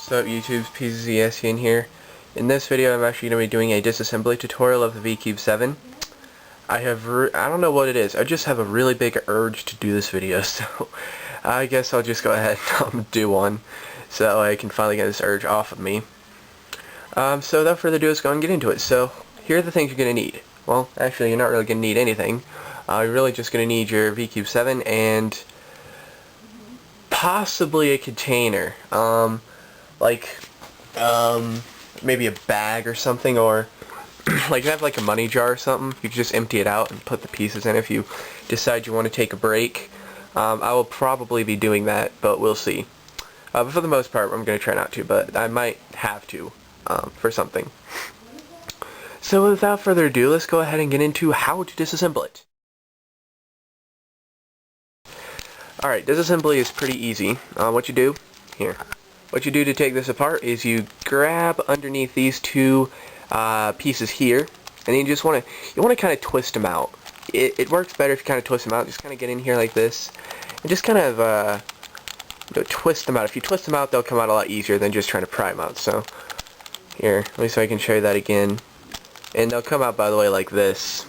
What's up YouTube's PZSC in here. In this video I'm actually going to be doing a disassembly tutorial of the V-Cube 7. I don't know what it is, I just have a really big urge to do this video, so I guess I'll just go ahead and do one so that way I can finally get this urge off of me. So without further ado, let's go and get into it. So here are the things you're going to need. Well, actually you're not really going to need anything. You're really just going to need your V-Cube 7 and possibly a container. Maybe a bag or something, or like you have like a money jar or something. You can just empty it out and put the pieces in if you decide you want to take a break. I will probably be doing that, but we'll see. But for the most part, I'm going to try not to, but I might have to for something. So without further ado, let's go ahead and get into how to disassemble it. Alright, disassembly is pretty easy. What you do to take this apart is you grab underneath these two pieces here, and you just want to kind of twist them out. It works better if you kind of twist them out. Just kind of get in here like this, and just kind of twist them out. If you twist them out, they'll come out a lot easier than just trying to pry them out. So here, let me see if I can show you that again. And they'll come out, by the way, like this.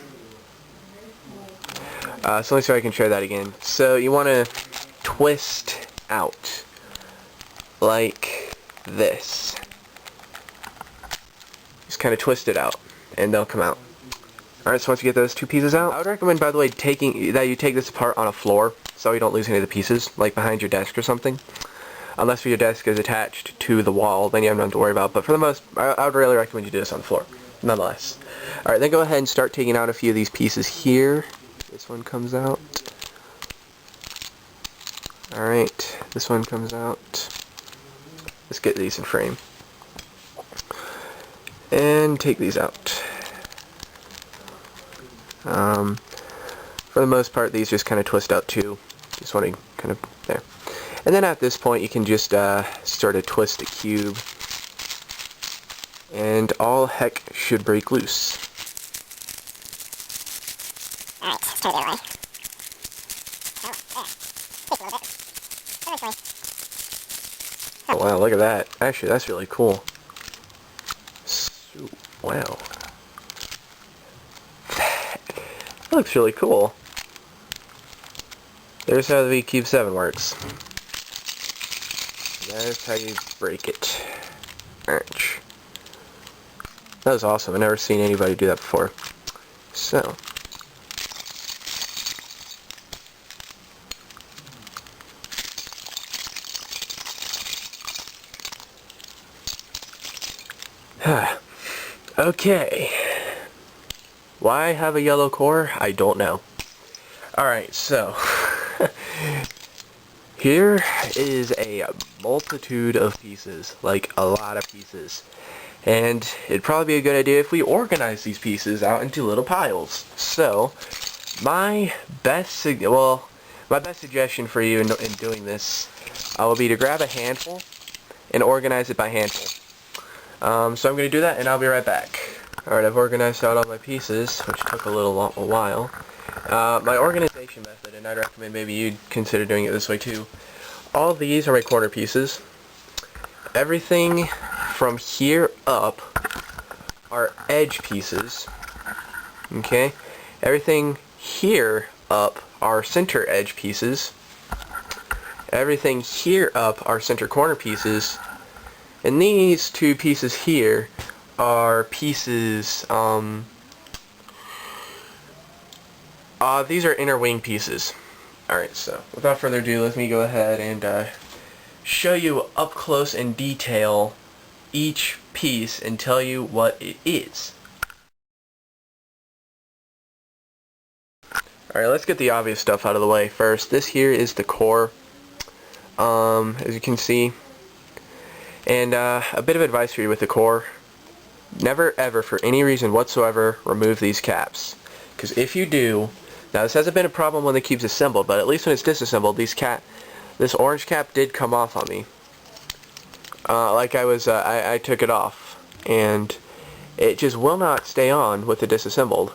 So let me see if I can show that again. So you want to twist out like this. Just kind of twist it out and they'll come out. Alright, so once you get those two pieces out, I would recommend, by the way, that you take this apart on a floor so you don't lose any of the pieces, like behind your desk or something. Unless your desk is attached to the wall, then you have nothing to worry about. But for the most, I would really recommend you do this on the floor, nonetheless. Alright, then go ahead and start taking out a few of these pieces here. This one comes out. Alright, this one comes out. Let's get these in frame. And take these out. For the most part, these just kind of twist out too. Just want to kind of, there. And then at this point, you can just start to twist the cube. And all heck should break loose. Alright, let's try the other way. Oh, there. Takes a little bit. Very sorry. Oh wow, look at that. Actually, that's really cool. So, wow. That looks really cool. There's how the V-Cube 7 works. That's how you break it. Ouch. That was awesome. I've never seen anybody do that before. So. Okay. Why have a yellow core? I don't know. Alright, so here is a multitude of pieces, like a lot of pieces. And it'd probably be a good idea if we organize these pieces out into little piles. So, my best suggestion for you in doing this will be to grab a handful and organize it by handful. So I'm going to do that, and I'll be right back. Alright, I've organized out all my pieces, which took a while. My organization method, and I'd recommend maybe you'd consider doing it this way too. All these are my corner pieces. Everything from here up are edge pieces. Okay? Everything here up are center edge pieces. Everything here up are center corner pieces. And these two pieces here are pieces, these are inner wing pieces. Alright, so without further ado, let me go ahead and show you up close in detail each piece and tell you what it is. Alright, let's get the obvious stuff out of the way first. This here is the core, as you can see. And a bit of advice for you with the core: never ever, for any reason whatsoever, remove these caps. Because if you do, now this hasn't been a problem when the cube's assembled, but at least when it's disassembled, this orange cap did come off on me. I took it off, and it just will not stay on with the disassembled.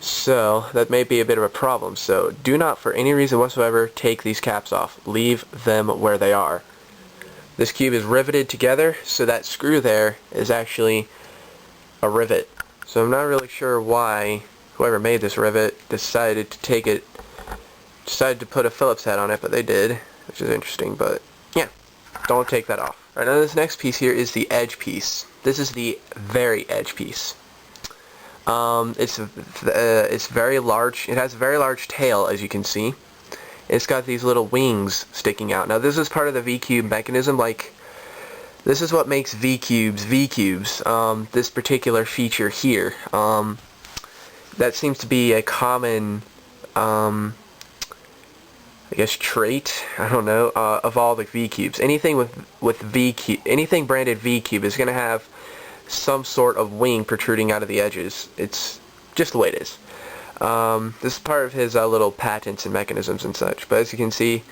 So that may be a bit of a problem. So do not, for any reason whatsoever, take these caps off. Leave them where they are. This cube is riveted together, so that screw there is actually a rivet. So I'm not really sure why whoever made this rivet decided to put a Phillips head on it, but they did, which is interesting, but yeah, don't take that off. Alright, now this next piece here is the edge piece. This is the very edge piece. It's very large. It has a very large tail, as you can see. It's got these little wings sticking out. Now this is part of the V-cube mechanism. Like, this is what makes V-cubes V-cubes. This particular feature here. That seems to be a common, I guess, trait. I don't know, of all the V-cubes. Anything with V-cube, anything branded V-cube is going to have some sort of wing protruding out of the edges. It's just the way it is. This is part of his little patents and mechanisms and such. But as you can see,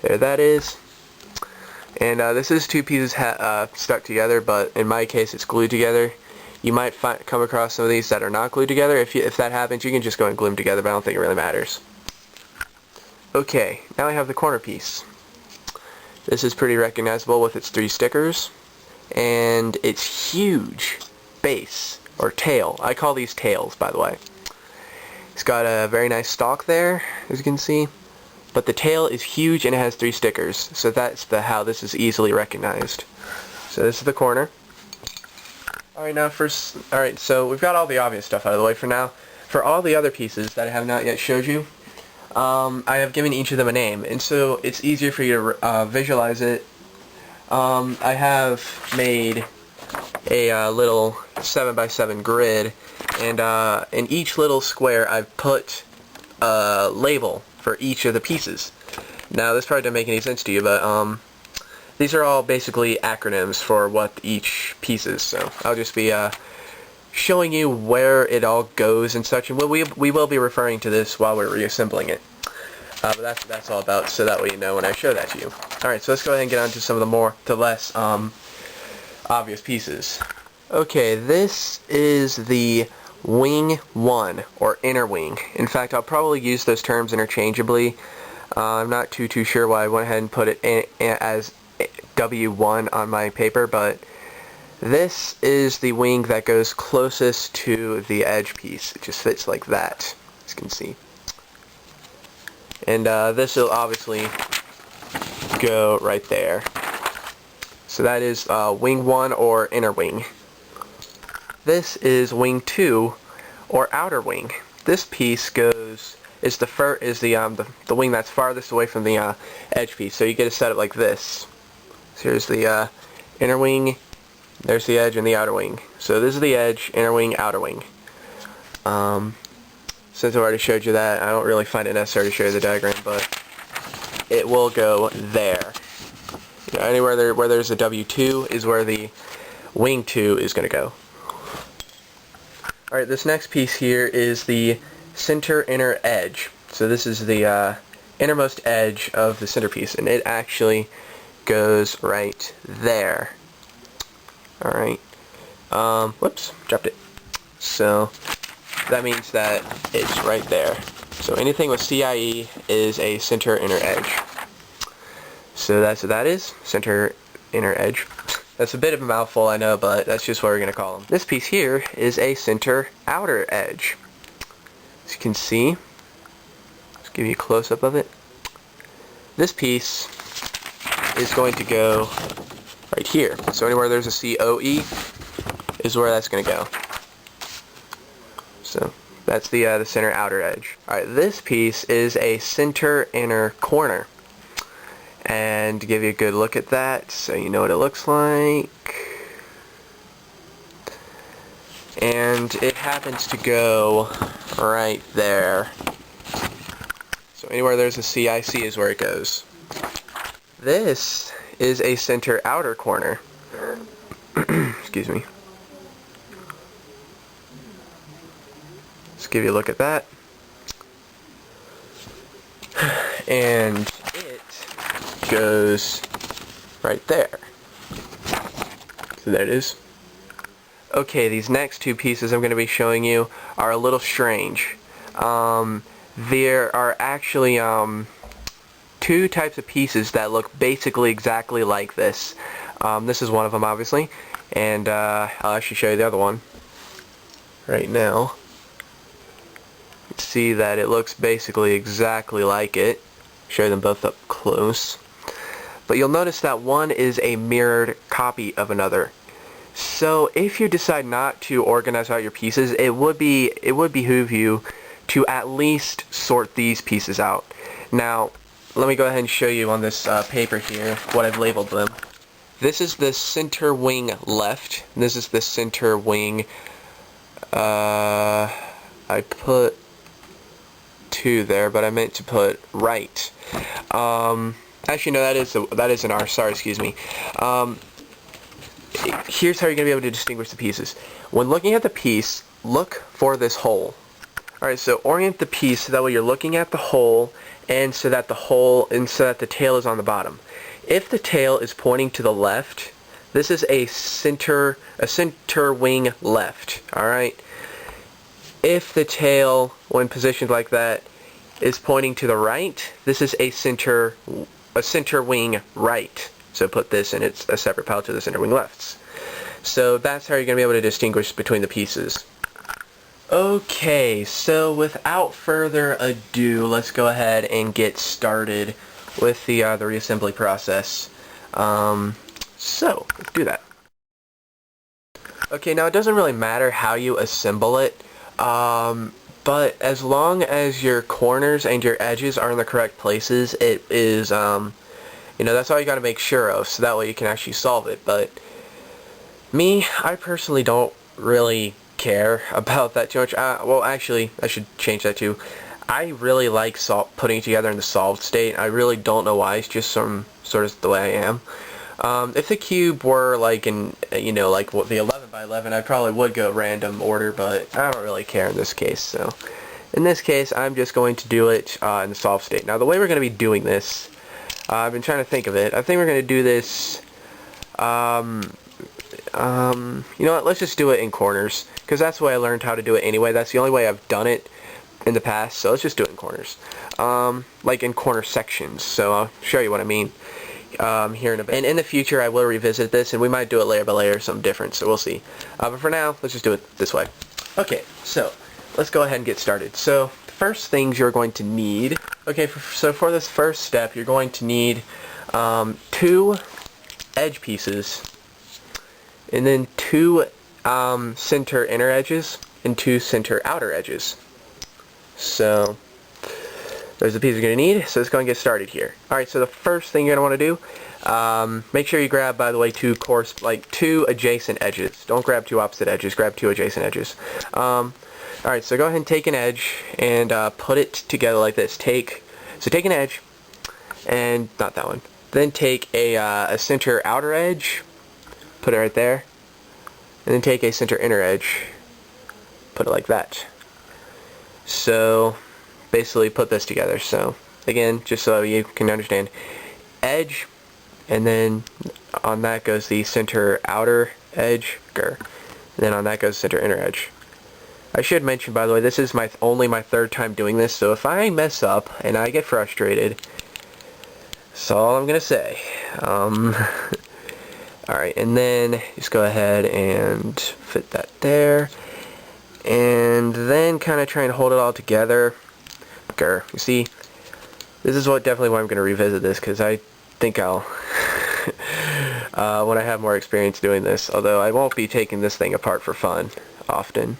there that is. And this is two pieces stuck together, but in my case it's glued together. You might come across some of these that are not glued together. If that happens, you can just go and glue them together, but I don't think it really matters. Okay, now I have the corner piece. This is pretty recognizable with its 3 stickers. And its huge base, or tail. I call these tails, by the way. It's got a very nice stalk there, as you can see. But the tail is huge and it has 3 stickers. So that's how this is easily recognized. So this is the corner. Alright, so we've got all the obvious stuff out of the way for now. For all the other pieces that I have not yet showed you, I have given each of them a name. And so it's easier for you to visualize it. I have made a little 7x7 grid, and in each little square I've put a label for each of the pieces. Now this probably doesn't make any sense to you, but these are all basically acronyms for what each piece is, so I'll just be showing you where it all goes and such, and we will be referring to this while we're reassembling it. But that's what that's all about, so that way you know when I show that to you. Alright, so let's go ahead and get on to some of the less obvious pieces. Okay, this is the wing 1, or inner wing. In fact, I'll probably use those terms interchangeably. I'm not too sure why I went ahead and put it as W1 on my paper, but this is the wing that goes closest to the edge piece. It just fits like that, as you can see. And this will obviously go right there. So that is wing 1 or inner wing. This is wing 2 or outer wing. This piece is the wing that's farthest away from the edge piece. So you get to set it like this. So here's the inner wing, there's the edge, and the outer wing. So this is the edge, inner wing, outer wing. Since I already showed you that, I don't really find it necessary to show you the diagram, but it will go there. You know, anywhere where there's a W2 is where the wing 2 is going to go. Alright, this next piece here is the center inner edge. So this is the innermost edge of the centerpiece, and it actually goes right there. Alright. Whoops, dropped it. So that means that it's right there. So anything with CIE is a center inner edge. So that's what that is, center inner edge. That's a bit of a mouthful, I know, but that's just what we're going to call them. This piece here is a center outer edge. As you can see, let's give you a close-up of it. This piece is going to go right here. So anywhere there's a COE is where that's going to go. So that's the center outer edge. Alright, this piece is a center inner corner. And to give you a good look at that, so you know what it looks like. And it happens to go right there. So anywhere there's a CIC is where it goes. This is a center outer corner. Excuse me. Let's give you a look at that. And it goes right there. So there it is. Okay, these next two pieces I'm going to be showing you are a little strange. There are actually two types of pieces that look basically exactly like this. This is one of them, obviously, and I'll actually show you the other one right now. You can see that it looks basically exactly like it. Show them both up close. But you'll notice that one is a mirrored copy of another. So if you decide not to organize out your pieces, it would behoove you to at least sort these pieces out. Now, let me go ahead and show you on this paper here what I've labeled them. This is the center wing left. This is the center wing. I put 2 there, but I meant to put right. Actually, no, that is an R. Sorry, excuse me. Here's how you're going to be able to distinguish the pieces. When looking at the piece, look for this hole. Alright, so orient the piece so that way you're looking at the hole and so that the tail is on the bottom. If the tail is pointing to the left, this is a center wing left. Alright? If the tail, when positioned like that, is pointing to the right, this is a center wing right. So put this in its a separate pile to the center wing lefts. So that's how you're going to be able to distinguish between the pieces. Okay, so without further ado, let's go ahead and get started with the reassembly process. So let's do that. Okay, now it doesn't really matter how you assemble it, but as long as your corners and your edges are in the correct places, it is that's all you got to make sure of, so that way you can actually solve it. But me, I personally don't really care about that too much. Well, actually, I should change that too. I really like putting it together in the solved state. I really don't know why. It's just sort of the way I am. If the cube were like like what the 11 by 11, I probably would go random order, but I don't really care in this case. So, in this case, I'm just going to do it in the solved state. Now, the way we're going to be doing this, I've been trying to think of it. I think we're going to do this, you know what, let's just do it in corners, because that's the way I learned how to do it anyway. That's the only way I've done it in the past, so let's just do it in corners. Like in corner sections, so I'll show you what I mean here in a bit. And in the future, I will revisit this, and we might do it layer by layer or something different, so we'll see. But for now, let's just do it this way. Okay, so let's go ahead and get started. So the first things you're going to need, okay, so for this first step, you're going to need 2 edge pieces, and then 2 center inner edges, and 2 center outer edges. So those are the pieces you're going to need, so let's go and get started here. Alright, so the first thing you're going to want to do, make sure you grab, by the way, 2 adjacent edges. Don't grab 2 opposite edges, grab 2 adjacent edges. Alright, so go ahead and take an edge and put it together like this. Take an edge, and not that one. Then take a center outer edge, put it right there, and then take a center inner edge, put it like that. So basically put this together. So again, just so you can understand, edge, and then on that goes the center outer edge, and then on that goes center inner edge. I should mention, by the way, this is only my 3rd time doing this, so if I mess up and I get frustrated, that's all I'm gonna say. Alright, and then just go ahead and fit that there, and then kind of try and hold it all together. You see, this is definitely why I'm going to revisit this, because I think I'll when I have more experience doing this, although I won't be taking this thing apart for fun often,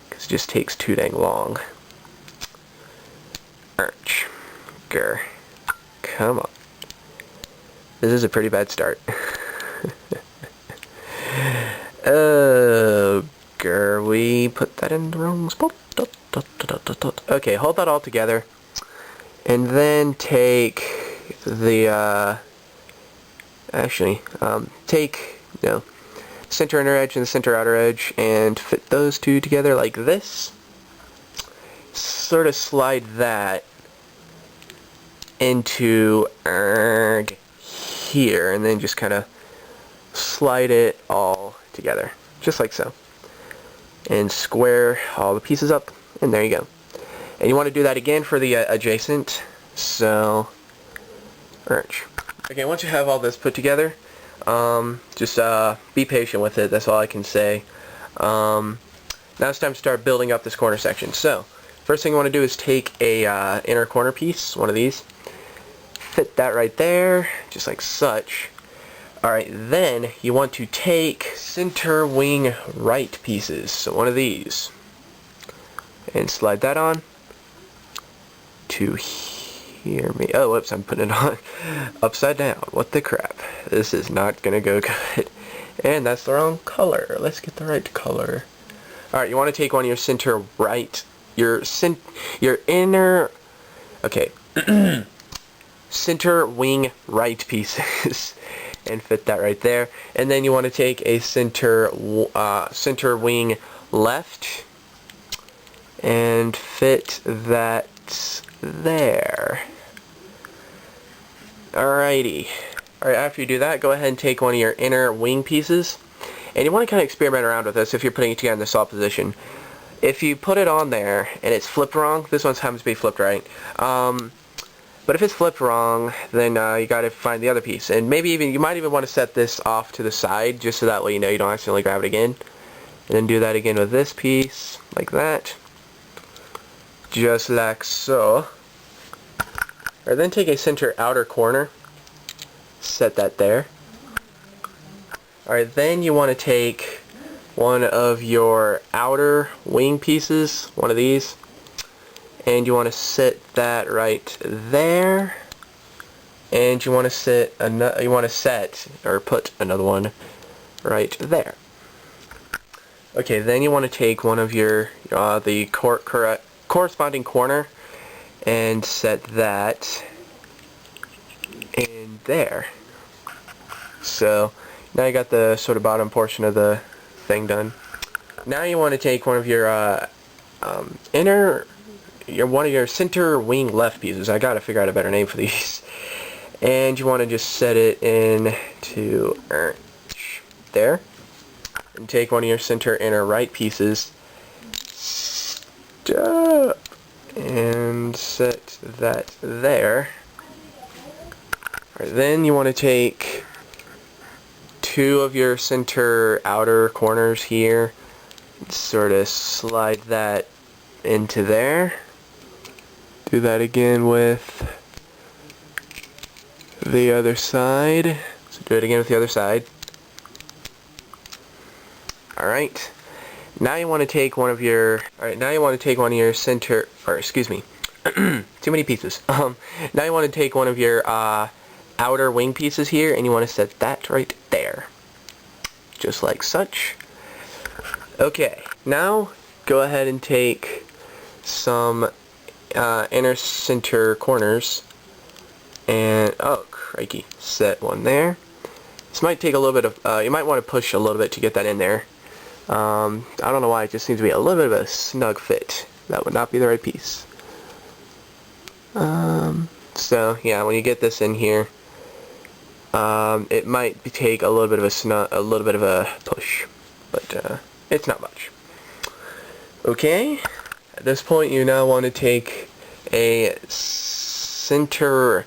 because it just takes too dang long. Come on. This is a pretty bad start. Oh, we put that in the wrong spot. Okay, hold that all together, and then take the center inner edge and the center outer edge and fit those 2 together like this. Sort of slide that into here, and then just kind of slide it all together, just like so, and square all the pieces up, and there you go. And you want to do that again for the adjacent, so orange. Okay, once you have all this put together, just be patient with it. That's all I can say. Now it's time to start building up this corner section. So, first thing you want to do is take a inner corner piece, one of these, fit that right there, just like such. Alright, then you want to take center wing right pieces, so one of these, and slide that on to here. Oh, whoops, I'm putting it on upside down. What the crap? This is not gonna go good. And that's the wrong color. Let's get the right color. Alright, you want to take one of your center right, your inner, okay, center wing right pieces. And fit that right there. And then you want to take a center wing left and fit that there. Alrighty. Alright, after you do that, go ahead and take one of your inner wing pieces. And you want to kind of experiment around with this if you're putting it together in the saw position. If you put it on there and it's flipped wrong, this one happens to be flipped right. But if it's flipped wrong, then you got to find the other piece. And maybe even, you might even want to set this off to the side, just so that way you know you don't accidentally grab it again. And then do that again with this piece, like that. Just like so. Or then take a center outer corner, set that there. Alright, then you want to take one of your outer wing pieces, one of these, and you want to set that right there, and you want to set or put another one right there. Okay, then you want to take one of your corresponding corner and set that in there. So now you got the sort of bottom portion of the thing done. Now you want to take one of your one of your center wing left pieces. I gotta figure out a better name for these. And you want to just set it in to there. And take one of your center inner right pieces. Stop. And set that there. Alright, then you want to take two of your center outer corners here. Sort of slide that into there. Do that again with the other side. So do it again with the other side. Alright. Now you want to take one of your center, or excuse me, too many pieces. Now you want to take one of your outer wing pieces here, and you want to set that right there. Just like such. Okay, now go ahead and take some inner center corners and, oh crikey, set one there. This might take a little bit of, you might want to push a little bit to get that in there. I don't know why, it just seems to be a little bit of a snug fit. That would not be the right piece. So yeah, when you get this in here, it might take a little bit of a push, but it's not much. Okay, at this point you now want to take a center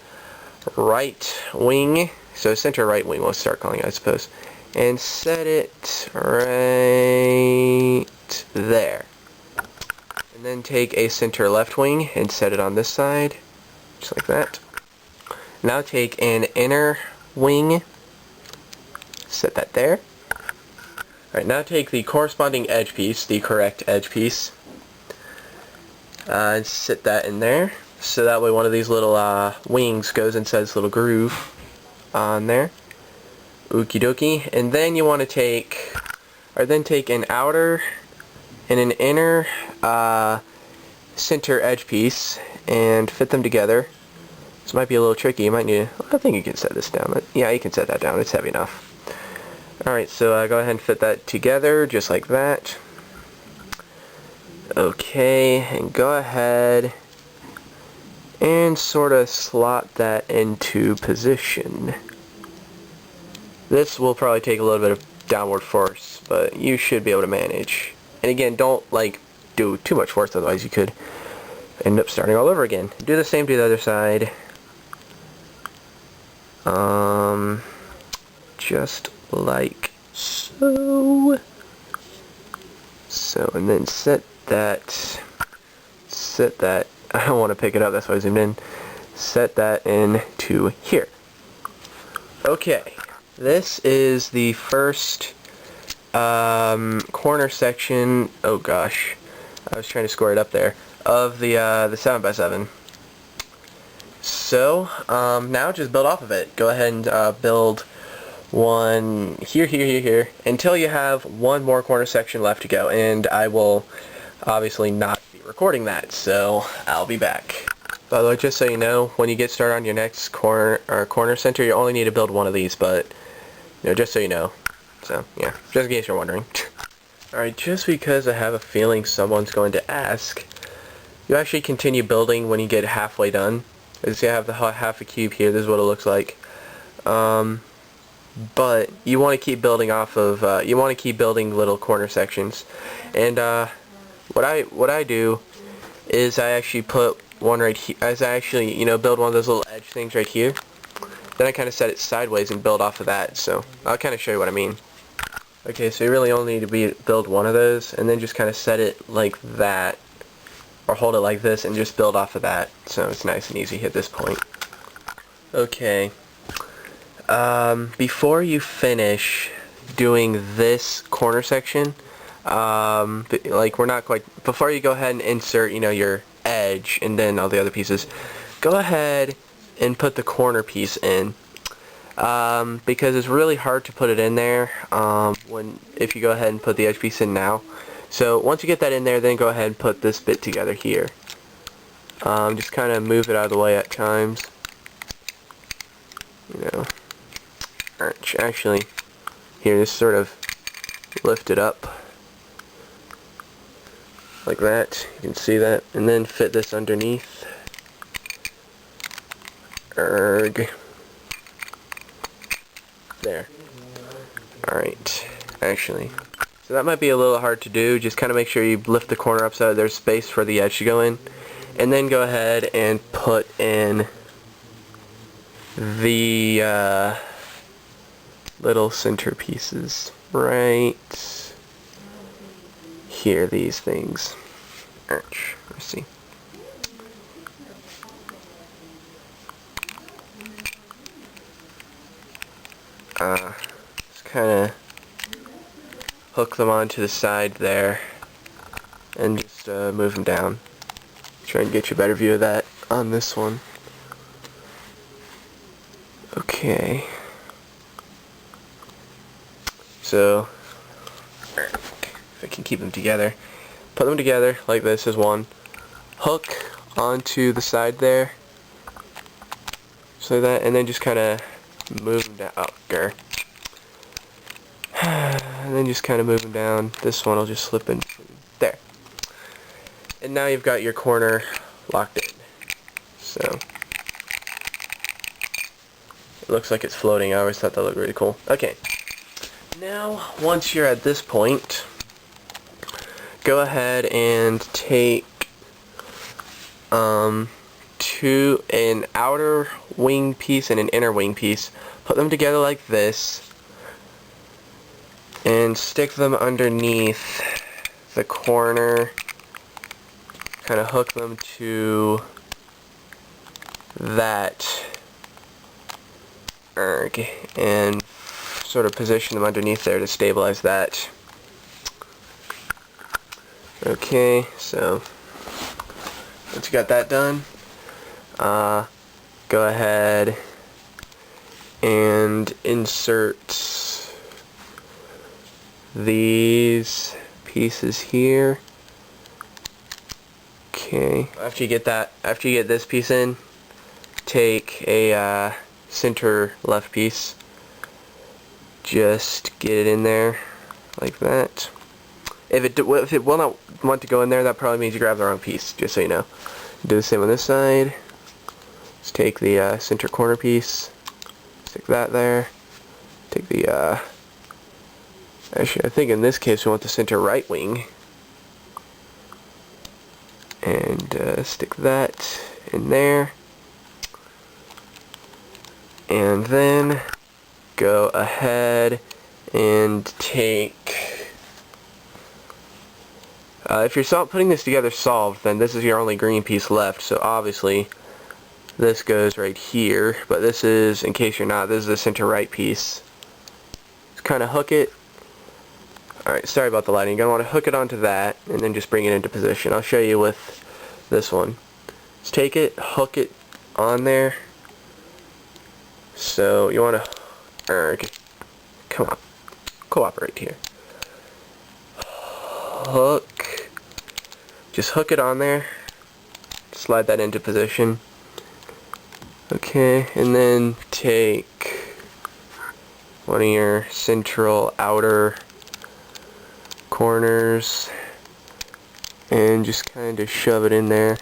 right wing, so center right wing we'll start calling it, I suppose, and set it right there. And then take a center left wing and set it on this side, just like that. Now take an inner wing, set that there. Alright, now take the corresponding edge piece, the correct edge piece, and sit that in there. So that way one of these little wings goes inside this little groove on there. Okie dokie. And then you want to take an outer and an inner center edge piece and fit them together. This might be a little tricky. You might need I think you can set this down. Yeah, you can set that down. It's heavy enough. Alright, so go ahead and fit that together just like that. Okay, and go ahead and sort of slot that into position. This will probably take a little bit of downward force, but you should be able to manage. And again, don't do too much force, otherwise you could end up starting all over again. Do the same to the other side. Just like so. So, and then set that, I don't want to pick it up, that's why I zoomed in. Set that into here. Okay, this is the first corner section, oh gosh, I was trying to score it up there, of the 7x7. So, now just build off of it. Go ahead and build one here, here, until you have one more corner section left to go, and I will obviously not be recording that, so I'll be back. By the way, just so you know, when you get started on your next corner center, you only need to build one of these, but, you know, just so you know. So, yeah, just in case you're wondering. Alright, just because I have a feeling someone's going to ask, you actually continue building when you get halfway done. As you see, I have the half a cube here, this is what it looks like. But you want to keep building off of, you want to keep building little corner sections. And, what I do is I actually put one right here, as I actually, you know, build one of those little edge things right here. Then I kind of set it sideways and build off of that, so I'll kind of show you what I mean. Okay, so you really only need to build one of those, and then just kind of set it like that, or hold it like this, and just build off of that, so it's nice and easy at this point. Okay, before you finish doing this corner section, like we're not quite, before you go ahead and insert, you know, your edge and then all the other pieces, go ahead and put the corner piece in, because it's really hard to put it in there if you go ahead and put the edge piece in now. So once you get that in there, then go ahead and put this bit together here. Just kind of move it out of the way at times, you know. Actually, here, just sort of lift it up like that, you can see that, and then fit this underneath. There. Alright, actually, so that might be a little hard to do. Just kind of make sure you lift the corner up so there's space for the edge to go in, and then go ahead and put in the little center pieces right here, these things. Let's see. Just kind of hook them onto the side there and just move them down. Try and get you a better view of that on this one. Okay. So, if I can keep them together, put them together like this as one, hook onto the side there, so that, and then just kind of move them down, and then just kind of move them down. This one will just slip in there. And now you've got your corner locked in. So, it looks like it's floating. I always thought that looked really cool. Okay. Now, once you're at this point, go ahead and take an outer wing piece and an inner wing piece, put them together like this, and stick them underneath the corner, kind of hook them to that, and sort of position them underneath there to stabilize that. Okay, so once you got that done, go ahead and insert these pieces here. Okay, after you get this piece in, take a center left piece, just get it in there like that. If it will not want to go in there, that probably means you grab the wrong piece, just so you know. Do the same on this side. Just take the center corner piece, stick that there. Take the, actually I think in this case we want the center right wing. And stick that in there. And then go ahead and take, if you're putting this together solved, then this is your only green piece left, so obviously this goes right here, but this is, in case you're not, this is the center right piece. Just kind of hook it. Alright, sorry about the lighting. You're going to want to hook it onto that, and then just bring it into position. I'll show you with this one. Just take it, hook it on there. So you want to, come on, cooperate here. Hook, just hook it on there. Slide that into position. Okay, and then take one of your central outer corners and just kind of shove it in there.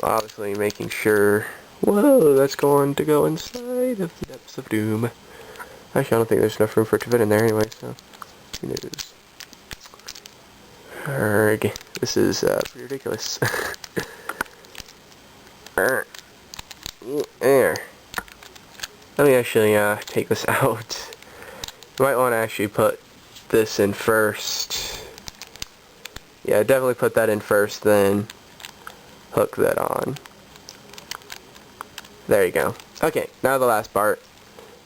Obviously making sure, whoa, that's going to go inside of the depths of doom. Actually, I don't think there's enough room for it to fit in there anyway, so who knows. Arrgh, this is pretty ridiculous. There. Let me actually take this out. You might want to actually put this in first. Yeah, definitely put that in first, then hook that on. There you go. Okay, now the last part.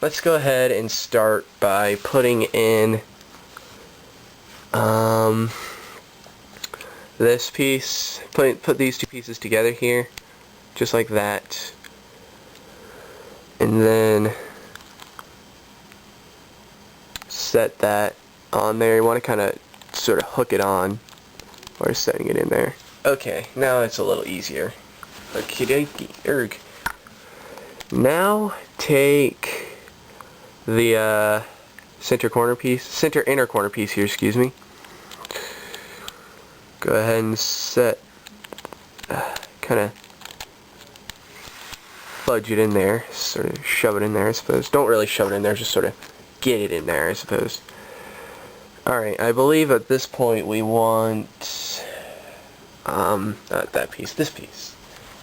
Let's go ahead and start by putting in this piece. Put these two pieces together here, just like that. And then set that on there. You want to kind of sort of hook it on or setting it in there. Okay, now it's a little easier. Okie dokie, erg. Now take the center inner corner piece here, excuse me. Go ahead and set, kind of fudge it in there, sort of shove it in there, I suppose. Don't really shove it in there, just sort of get it in there, I suppose. Alright, I believe at this point we want, not that piece, this piece.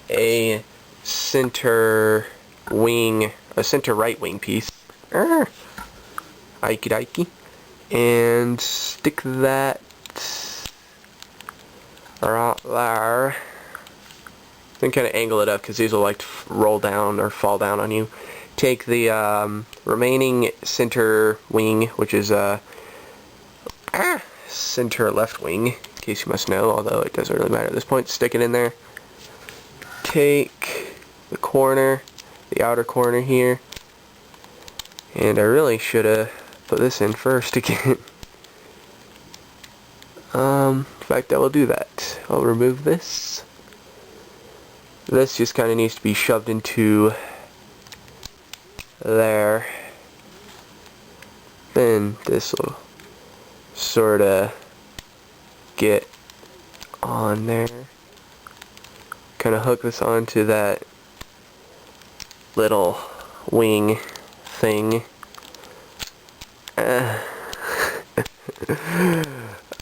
A center right wing piece. Ikey dikey. And stick that right there. Then kind of angle it up, because these will like to roll down or fall down on you. Take the remaining center wing, which is center left wing, in case you must know, although it doesn't really matter at this point. Stick it in there. Take the corner, the outer corner here, and I really should have put this in first again. In fact, I will do that. I'll remove this. This just kind of needs to be shoved into there. Then this will sort of get on there. Kind of hook this onto that little wing thing.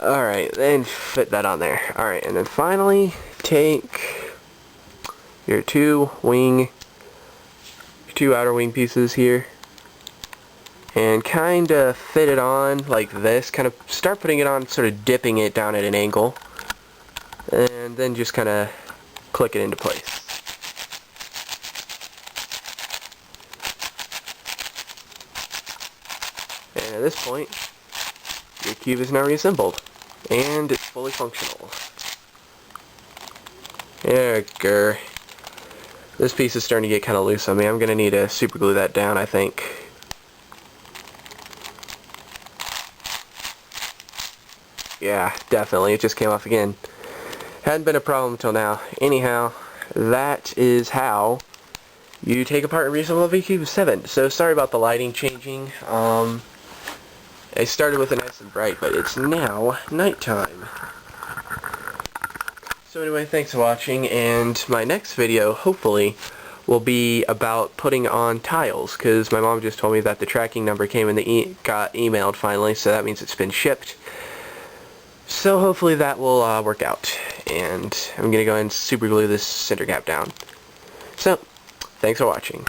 Alright, then fit that on there. Alright, and then finally take your two outer wing pieces here and kind of fit it on like this. Kind of start putting it on, sort of dipping it down at an angle, and then just kind of click it into place. And at this point, your cube is now reassembled, and it's fully functional. There, grr. This piece is starting to get kind of loose on me. I'm going to need to super glue that down, I think. Yeah, definitely. It just came off again. Hadn't been a problem until now. Anyhow, that is how you take apart a reassemble of VCube 7. So sorry about the lighting changing. I started with a nice and bright, but it's now nighttime. So anyway, thanks for watching, and my next video, hopefully, will be about putting on tiles, because my mom just told me that the tracking number came in got emailed finally, so that means it's been shipped. So hopefully that will work out, and I'm going to go ahead and super glue this center cap down. So, thanks for watching.